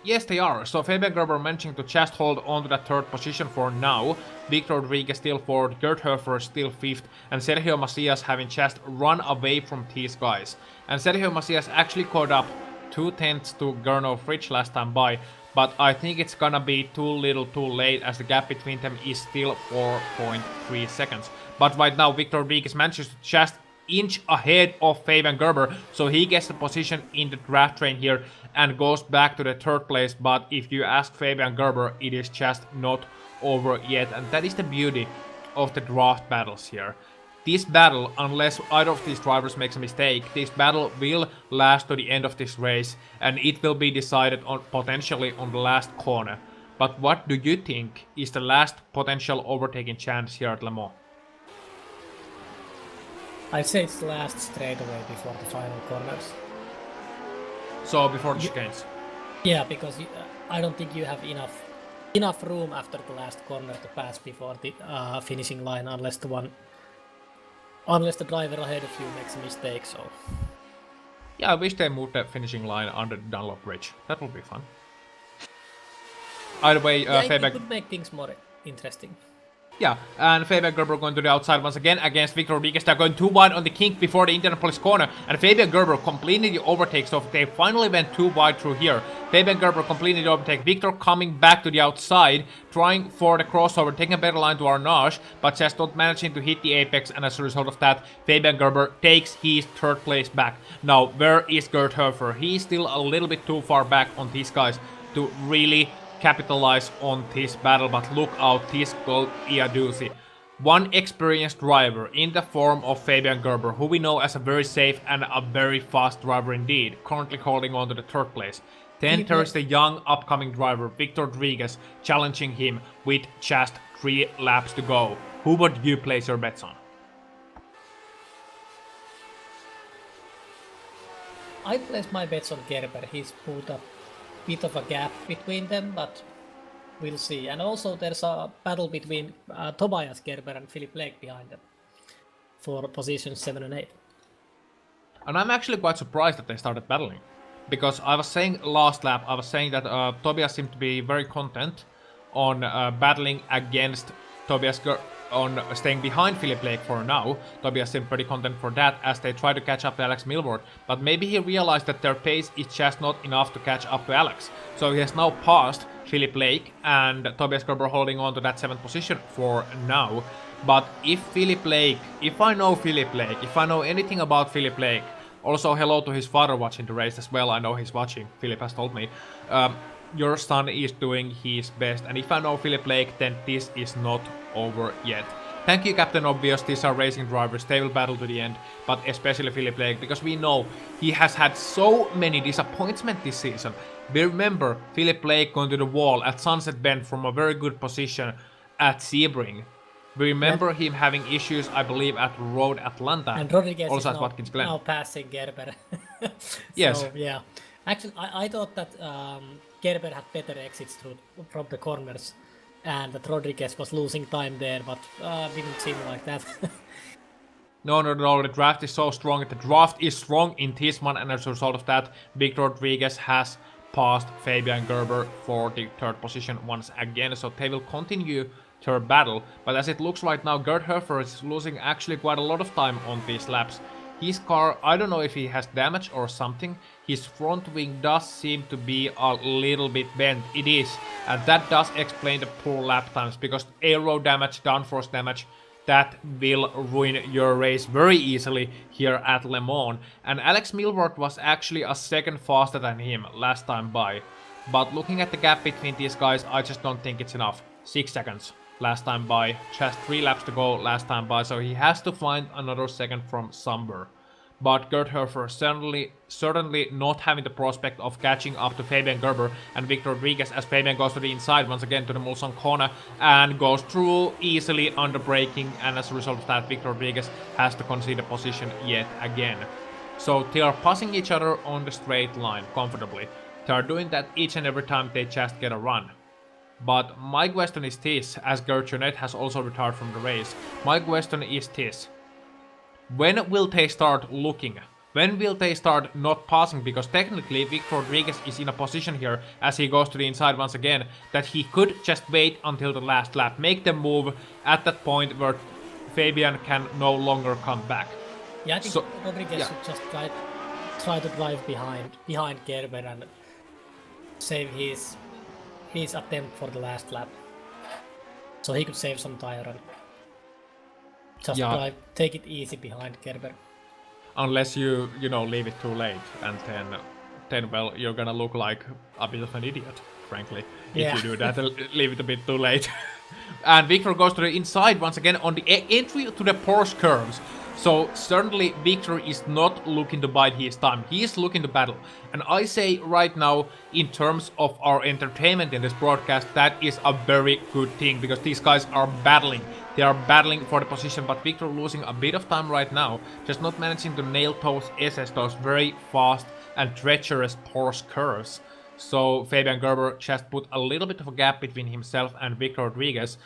Yes, they are. So Fabian Gerber managing to just hold on to that 3rd position for now. Victor Rodriguez still 4th, Gerd Hofer still 5th, and Sergio Macias having just run away from these guys. And Sergio Macias actually caught up 2/10 to Gernot Fritsch last time by, but I think it's gonna be too little too late, as the gap between them is still 4.3 seconds. But right now Victor Rodriguez manages to just inch ahead of Fabian Gerber, so he gets the position in the draft train here and goes back to the 3rd place. But if you ask Fabian Gerber, it is just not over yet, and that is the beauty of the draft battles here. This battle, unless either of these drivers makes a mistake, this battle will last to the end of this race, and it will be decided on potentially on the last corner. But what do you think is the last potential overtaking chance here at Le Mans? I'd say it's the last straightaway before the final corners. So before the chicanes? Yeah, because I don't think you have enough room after the last corner to pass before the finishing line, unless the driver ahead of you makes a mistake. So yeah, I wish they moved the finishing line under the Dunlop Bridge. That would be fun. Either way, it would make things more interesting. Yeah, and Fabian Gerber going to the outside once again against Victor Rodriguez. They're going too wide on the kink before the Indianapolis corner, and Fabian Gerber completing the overtake, so they finally went too wide through here. Fabian Gerber completing the overtake. Victor coming back to the outside, trying for the crossover, taking a better line to Arnage, but just not managing to hit the apex, and as a result of that, Fabian Gerber takes his 3rd place back. Now, where is Gerd Hofer? He's still a little bit too far back on these guys to really capitalize on this battle, but look out, this will be a doozy. One experienced driver in the form of Fabian Gerber, who we know as a very safe and a very fast driver indeed, currently holding on to the 3rd place. Then there is the young upcoming driver, Victor Rodriguez, challenging him with just 3 laps to go. Who would you place your bets on? I place my bets on Gerber. He's put up bit of a gap between them, but we'll see. And also there's a battle between Tobias Gerber and Philip Lake behind them for positions 7 and 8. And I'm actually quite surprised that they started battling, because I was saying last lap, I was saying that Tobias seemed to be very content on battling against on staying behind Philip Lake for now. Tobias seemed pretty content for that as they try to catch up to Alex Milward, but maybe he realized that their pace is just not enough to catch up to Alex. So he has now passed Philip Lake, and Tobias Gerber holding on to that 7th position for now. But if I know Philip Lake, if I know anything about Philip Lake, also hello to his father watching the race as well, I know he's watching, Philip has told me. Your son is doing his best, and if I know Philip Lake, then this is not over yet. Thank you, Captain Obvious. These are racing drivers. They will battle to the end, but especially Philip Lake, because we know he has had so many disappointments this season. We remember Philip Lake going to the wall at Sunset Bend from a very good position at Sebring. We remember him having issues, I believe, at Road Atlanta. And Rodriguez also is at Watkins Glen. now passing Gerber. Yes. Yeah. Actually, I thought that Gerber had better exits from the corners, and that Rodriguez was losing time there, but didn't seem like that. No, the draft is so strong. The draft is strong in this one, and as a result of that, Victor Rodriguez has passed Fabian Gerber for the third position once again, so they will continue their battle. But as it looks right now, Gerd Hofer is losing actually quite a lot of time on these laps. His car, I don't know if he has damage or something. His front wing does seem to be a little bit bent. It is, and that does explain the poor lap times, because aero damage, downforce damage, that will ruin your race very easily here at Le Mans. And Alex Milward was actually a second faster than him last time by. But looking at the gap between these guys, I just don't think it's enough. 6 seconds last time by, just 3 laps to go last time by, so he has to find another second from somewhere. But Gerd Hofer certainly not having the prospect of catching up to Fabian Gerber and Victor Rodriguez, as Fabian goes to the inside once again to the Mulsanne corner and goes through easily under braking, and as a result of that, Victor Rodriguez has to concede a position yet again. So they are passing each other on the straight line comfortably. They are doing that each and every time they just get a run. But my question is this, as Gert Jonet has also retired from the race, my question is this: when will they start looking? When will they start not passing? Because technically Victor Rodriguez is in a position here, as he goes to the inside once again, that he could just wait until the last lap, make them move at that point where Fabian can no longer come back. Yeah, I think Rodriguez should just try to drive behind Gerber and save his attempt for the last lap. So he could save some tire and just take it easy behind Gerber. Unless you leave it too late, and then well, you're gonna look like a bit of an idiot, frankly, if you do that. Leave it a bit too late. And Victor goes to the inside once again on the entry to the Porsche curves. So certainly Victor is not looking to bide his time, he is looking to battle. And I say right now, in terms of our entertainment in this broadcast, that is a very good thing, because these guys are battling. They are battling for the position, but Victor losing a bit of time right now, just not managing to nail those SS, those very fast and treacherous Porsche curves. So Fabian Gerber just put a little bit of a gap between himself and Victor Rodriguez.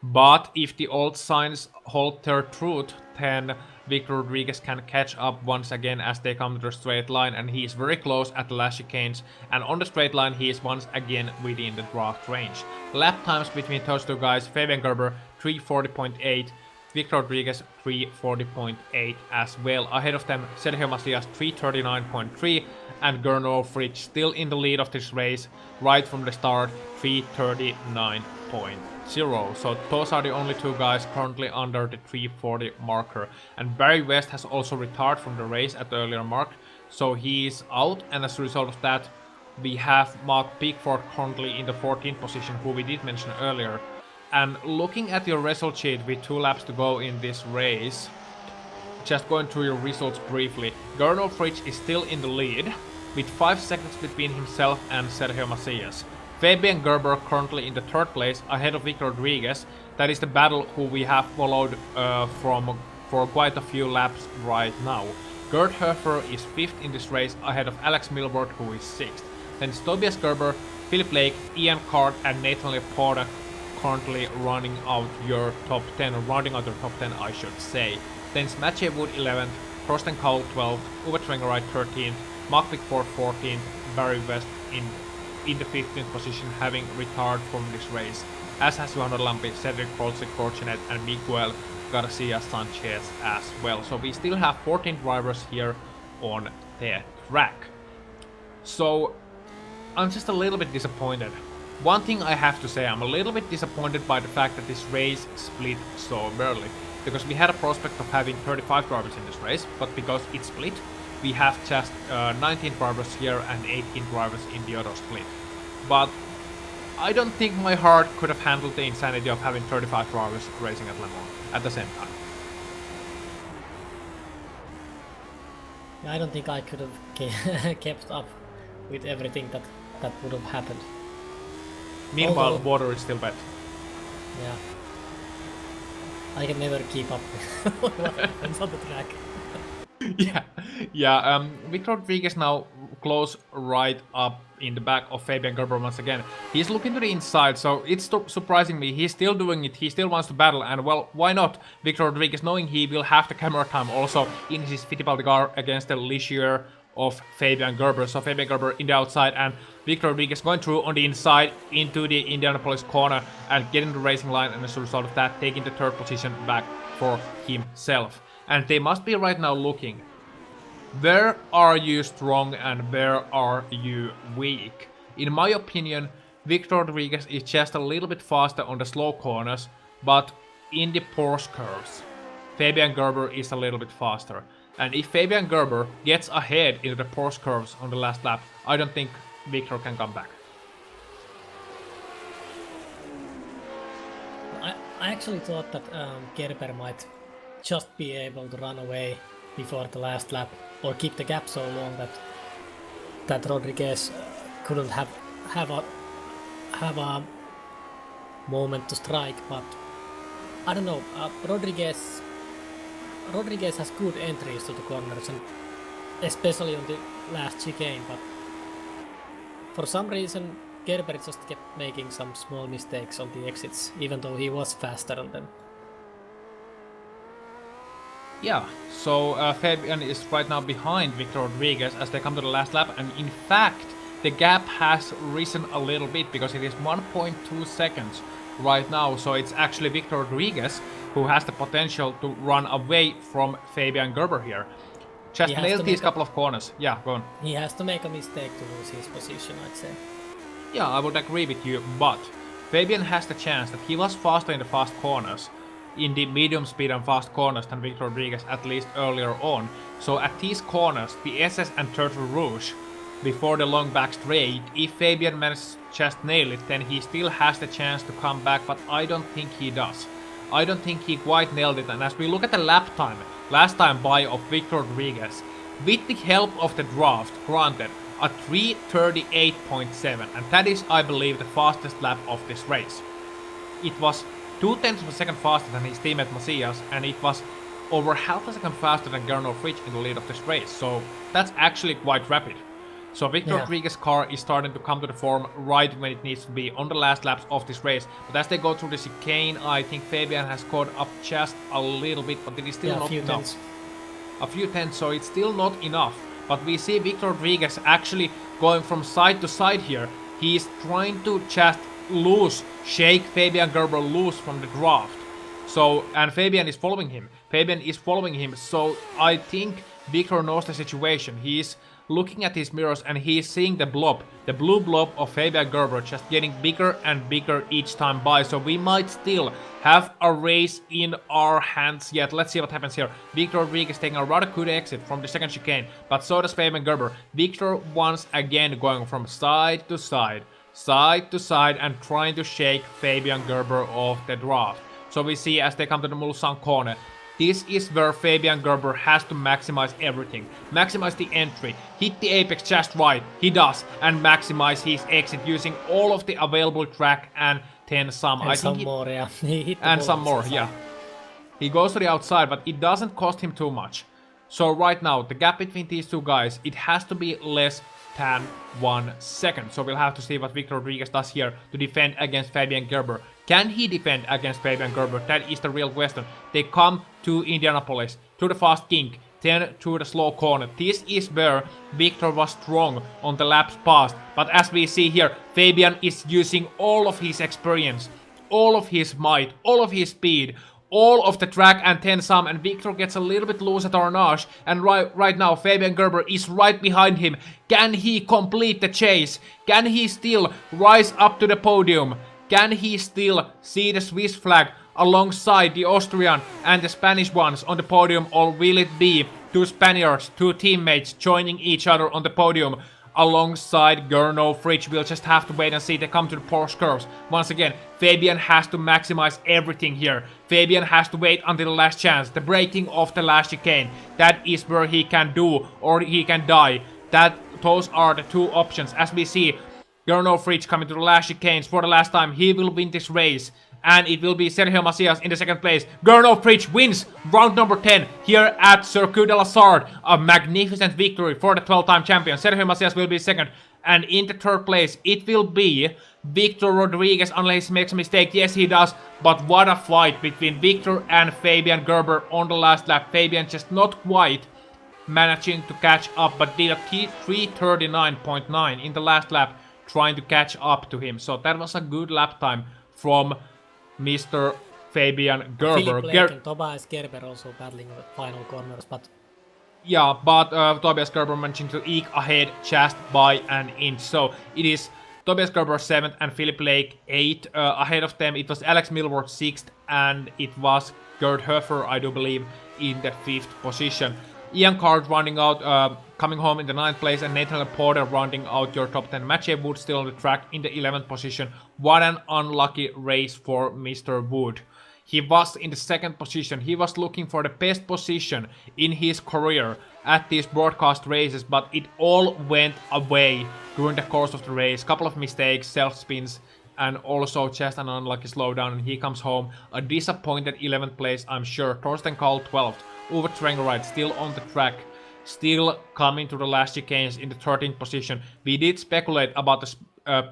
But if the old signs hold their truth, then Victor Rodriguez can catch up once again as they come to the straight line, and he is very close at the last chicanes, and on the straight line he is once again within the draft range. Lap times between those two guys: Fabian Gerber 3:40.8, Victor Rodriguez 3:40.8 as well. Ahead of them, Sergio Macias 3:39.3, and Gernot Fritsch still in the lead of this race right from the start, 3:39.0. So those are the only two guys currently under the 3:40 marker. And Barry West has also retired from the race at the earlier mark, so he is out, and as a result of that, we have Mark Pickford currently in the 14th position, who we did mention earlier. And looking at your result sheet with 2 laps to go in this race, just going through your results briefly, Gernot Fritsch is still in the lead with 5 seconds between himself and Sergio Macias. Fabian Gerber currently in the 3rd place ahead of Victor Rodriguez. That is the battle who we have followed for quite a few laps right now. Gerd Hofer is 5th in this race ahead of Alex Milward, who is 6th. Then it's Tobias Gerber, Philip Lake, Ian Card and Nathan Leporta currently running out your top 10, or rounding out your top 10 I should say. Then it's Mathieu Wood 11th, Thorsten Cowell 12th, Uwe Trengerite 13th, Mark Pickford 14th, Barry West in the 15th position, having retired from this race, as has Johanna Lampi, Cedric Polsik, Fortunet and Miguel Garcia Sanchez as well. So we still have 14 drivers here on the track. So I'm just a little bit disappointed. One thing I have to say, I'm a little bit disappointed by the fact that this race split so early, because we had a prospect of having 35 drivers in this race, but because it split, we have just 19 drivers here and 18 drivers in the other split. But I don't think my heart could have handled the insanity of having 35 drivers racing at Le Mans at the same time. I don't think I could have kept up with everything that would have happened. Meanwhile, Although, water is still wet. yeah, I can never keep up with what happens on the track. yeah. Victor Rodriguez now close right up in the back of Fabian Gerber once again. He's looking to the inside, so it's surprising me. He's still doing it. He still wants to battle, and well, why not? Victor Rodriguez, knowing he will have the camera time also in his Fittipaldi car against the leisure of Fabian Gerber. So Fabian Gerber in the outside, and Victor Rodriguez going through on the inside into the Indianapolis corner and getting the racing line, and as a result of that, taking the third position back for himself. And they must be right now looking, where are you strong and where are you weak? In my opinion, Victor Rodriguez is just a little bit faster on the slow corners, but in the Porsche curves, Fabian Gerber is a little bit faster. And if Fabian Gerber gets ahead into the Porsche curves on the last lap, I don't think Victor can come back. I actually thought that Gerber might just be able to run away before the last lap, or keep the gap so long that Rodriguez couldn't have a moment to strike. But I don't know. Rodriguez has good entries to the corners, and especially on the last chicane. But for some reason, Gerber just kept making some small mistakes on the exits, even though he was faster on them. Yeah, so Fabian is right now behind Victor Rodriguez as they come to the last lap, and in fact, the gap has risen a little bit because it is 1.2 seconds right now, so it's actually Victor Rodriguez who has the potential to run away from Fabian Gerber here. Just nail these couple of corners. Yeah, go on. He has to make a mistake to lose his position, I'd say. Yeah, I would agree with you, but Fabian has the chance that he was faster in the fast corners, in the medium speed and fast corners than Victor Rodriguez, at least earlier on. So at these corners, the SS and Turtle Rouge, before the long back straight, if Fabian manages to just nail it, then he still has the chance to come back, but I don't think he does. I don't think he quite nailed it, and as we look at the lap time, last time by of Victor Rodriguez, with the help of the draft, granted, a 3:38.7, and that is, I believe, the fastest lap of this race. It was 0.2 of a second faster than his teammate Macias, and it was over half a second faster than Gernot Fritsch in the lead of this race, so that's actually quite rapid. So Victor Rodriguez's car is starting to come to the form right when it needs to be on the last laps of this race, but as they go through the chicane, I think Fabian has caught up just a little bit, but it is still not enough. A few tenths, so it's still not enough. But we see Victor Rodriguez actually going from side to side here. He is trying to just shake Fabian Gerber loose from the draft. So, and Fabian is following him. So I think Victor knows the situation. He is looking at his mirrors and he is seeing the blue blob of Fabian Gerber just getting bigger and bigger each time by. So we might still have a race in our hands yet. Let's see what happens here. Victor Rodriguez taking a rather good exit from the second chicane, but so does Fabian Gerber. Victor once again going from side to side, and trying to shake Fabian Gerber off the draft. So we see as they come to the Mulsanne corner, this is where Fabian Gerber has to maximize everything. Maximize the entry, hit the apex just right, he does, and maximize his exit using all of the available track and 10 some. And some more, yeah. He hit the and some more, yeah. He goes to the outside, but it doesn't cost him too much. So right now, the gap between these two guys, it has to be less than 1 second. So we'll have to see what Victor Rodriguez does here to defend against Fabian Gerber. Can he defend against Fabian Gerber? That is the real question. They come to Indianapolis, to the fast kink, then to the slow corner. This is where Victor was strong on the laps past. But as we see here, Fabian is using all of his experience, all of his might, all of his speed, all of the track and 10 some, and Victor gets a little bit loose at Arnage, and right now Fabian Gerber is right behind him. Can he complete the chase? Can he still rise up to the podium? Can he still see the Swiss flag alongside the Austrian and the Spanish ones on the podium, or will it be two Spaniards, two teammates joining each other on the podium? alongside Gurno. Fridge will just have to wait and see. They come to the Porsche curves. Once again, Fabian has to maximize everything here. Fabian has to wait until the last chance. The breaking of the last chicane. That is where he can do, or he can die. Those are the two options. As we see, Gurno Fridge coming to the last chicanes for the last time. He will win this race. And it will be Sergio Macias in the second place. Gurno Fridge wins round number 10 here at Circuit de la Sarthe. A magnificent victory for the 12-time champion. Sergio Macias will be second. And in the third place, it will be Victor Rodriguez, unless he makes a mistake. Yes, he does. But what a fight between Victor and Fabian Gerber on the last lap. Fabian just not quite managing to catch up, but did a 3:39.9 in the last lap, trying to catch up to him. So that was a good lap time from Mr. Fabian Gerber. Philip and Tobias Gerber also battling the final corners, but... Yeah, but Tobias Gerber managing to eke ahead just by an inch. So it is Tobias Gerber 7th and Philip Lake 8th. Ahead of them it was Alex Milward 6th and it was Gerd Höfer, I do believe, in the 5th position. Ian Card rounding out, coming home in the 9th place, and Nathan Porter rounding out your top 10. Matthew Wood still on the track in the 11th position. What an unlucky race for Mr. Wood. He was in the 2nd position. He was looking for the best position in his career at these broadcast races, but it all went away during the course of the race. Couple of mistakes, self-spins, and also just an unlucky slowdown, and he comes home. A disappointed 11th place, I'm sure. Torsten Kahl 12th. Uwe Trengeride still on the track, still coming to the last chicanes in the 13th position. We did speculate about the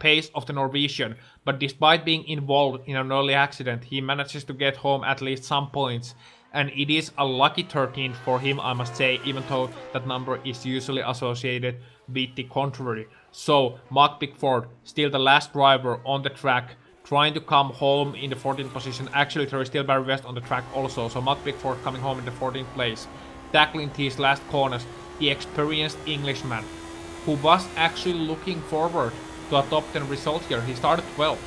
pace of the Norwegian, but despite being involved in an early accident, he manages to get home at least some points. And it is a lucky 13th for him, I must say, even though that number is usually associated with the contrary. So, Mark Bickford, still the last driver on the track, trying to come home in the 14th position. Actually, there is still Barry West on the track also, so Mark Bickford coming home in the 14th place. Tackling these last corners, the experienced Englishman, who was actually looking forward to a top 10 result here. He started 12th.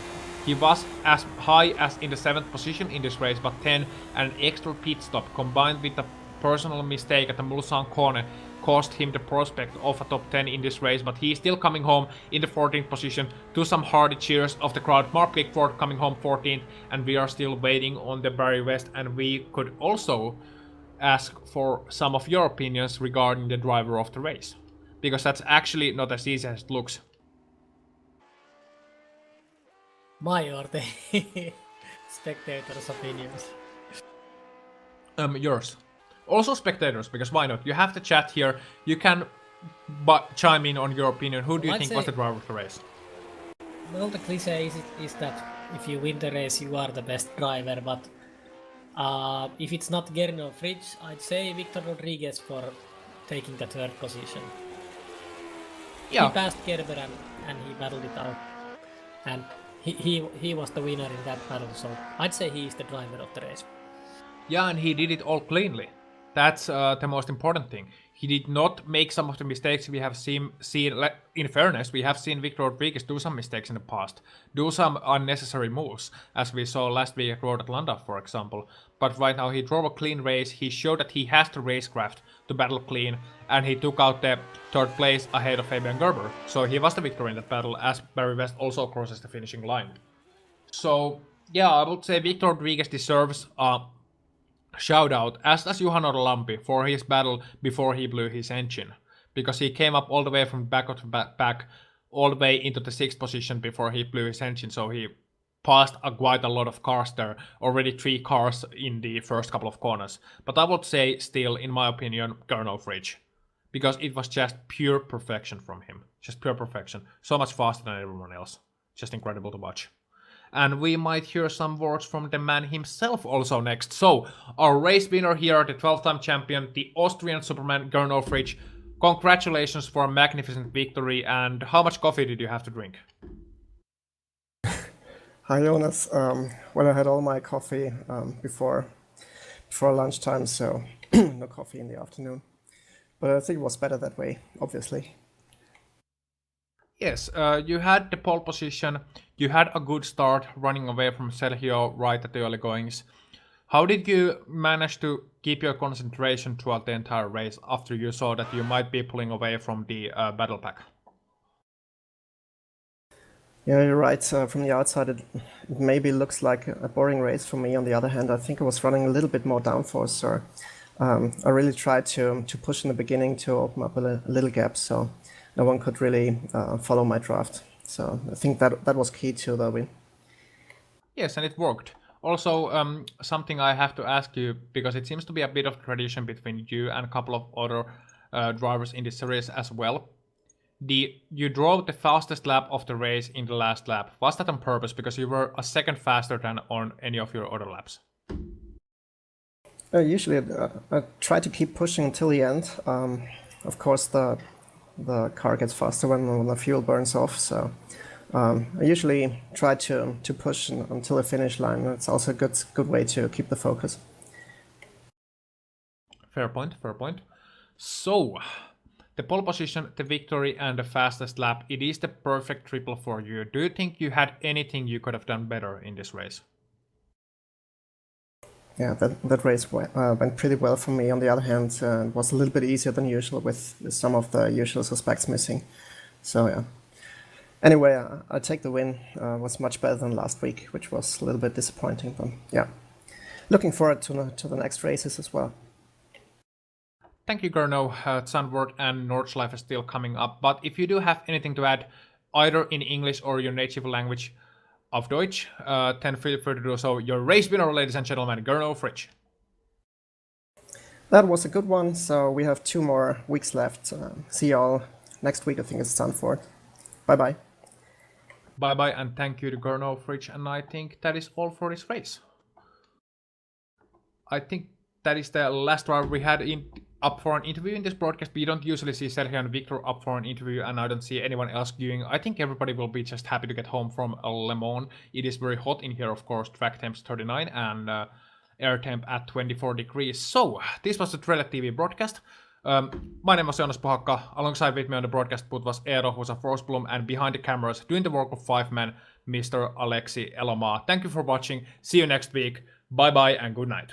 He was as high as in the 7th position in this race, but 10 and an extra pit stop combined with a personal mistake at the Mulsanne corner cost him the prospect of a top 10 in this race, but he's still coming home in the 14th position to some hearty cheers of the crowd. Mark Bickford coming home 14th, and we are still waiting on the Barry West, and we could also ask for some of your opinions regarding the driver of the race, because that's actually not as easy as it looks. My or the spectators' opinions. Yours. Also spectators, because why not? You have the chat here. You can chime in on your opinion. Who do you think was the driver of the race? Well, the cliche is that if you win the race, you are the best driver, but if it's not Gurno Fridge, I'd say Victor Rodriguez for taking the 3rd position. Yeah. He passed Gerber and he battled it out. And he was the winner in that battle, so I'd say he is the driver of the race. Yeah, and he did it all cleanly. That's the most important thing. He did not make some of the mistakes we have seen. In fairness, we have seen Victor Rodriguez do some mistakes in the past, do some unnecessary moves, as we saw last week at Road Atlanta, for example. But right now he drove a clean race. He showed that he has the racecraft to battle clean, and he took out the 3rd place ahead of Fabian Gerber. So he was the victor in that battle, as Barry West also crosses the finishing line. So yeah, I would say Victor Rodriguez deserves a shout out, as does Juha Norlampi, for his battle before he blew his engine, because he came up all the way from back of the back all the way into the 6th position before he blew his engine, so he passed quite a lot of cars there, already 3 cars in the first couple of corners. But I would say still, in my opinion, Gurno Fridge, because it was just pure perfection from him, just pure perfection, so much faster than everyone else, just incredible to watch. And we might hear some words from the man himself also next. So, our race winner here, the 12th-time champion, the Austrian Superman Gurno Fridge. Congratulations for a magnificent victory, and how much coffee did you have to drink? Hi Joonas. Well, I had all my coffee before lunchtime, so no coffee in the afternoon. But I think it was better that way, obviously. Yes, you had the pole position, you had a good start running away from Sergio right at the early goings. How did you manage to keep your concentration throughout the entire race after you saw that you might be pulling away from the battle pack? Yeah, you're right. From the outside, it maybe looks like a boring race for me. On the other hand, I think I was running a little bit more downforce, or I really tried to push in the beginning to open up a little gap, so no one could really follow my draft. So I think that was key to the win. Yes, and it worked. Also, something I have to ask you, because it seems to be a bit of tradition between you and a couple of other drivers in this series as well. You drove the fastest lap of the race in the last lap. Was that on purpose? Because you were a second faster than on any of your other laps. Usually, I try to keep pushing until the end. Of course, the car gets faster when the fuel burns off. So I usually try to push until the finish line. It's also a good way to keep the focus. Fair point, fair point. So, the pole position, the victory, and the fastest lap, it is the perfect triple for you. Do you think you had anything you could have done better in this race? Yeah, that race went pretty well for me. On the other hand, it was a little bit easier than usual with some of the usual suspects missing. So yeah. Anyway, I take the win. Was much better than last week, which was a little bit disappointing. But yeah, looking forward to the next races as well. Thank you, Gurno. Zandvoort and Nordschleife is still coming up. But if you do have anything to add, either in English or your native language of Deutsch, then feel free to do so. Your race winner, ladies and gentlemen, Gurno Fritsch. That was a good one. So we have 2 more weeks left. See you all next week. I think it's Zandvoort. Bye-bye. Bye-bye, and thank you to Gurno Fritsch. And I think that is all for this race. I think that is the last driver we had up for an interview in this broadcast. We don't usually see Sergio and Victor up for an interview, and I don't see anyone else queuing. I think everybody will be just happy to get home from Le Mans. It is very hot in here, of course. Track temps 39 and air temp at 24 degrees. So, this was the Trailer TV broadcast. My name was Joonas Puhakka. Alongside with me on the broadcast booth was Eero, Husa, Forsblom, and behind the cameras, doing the work of 5-man, Mr. Aleksi Elomaa. Thank you for watching. See you next week. Bye-bye and good night.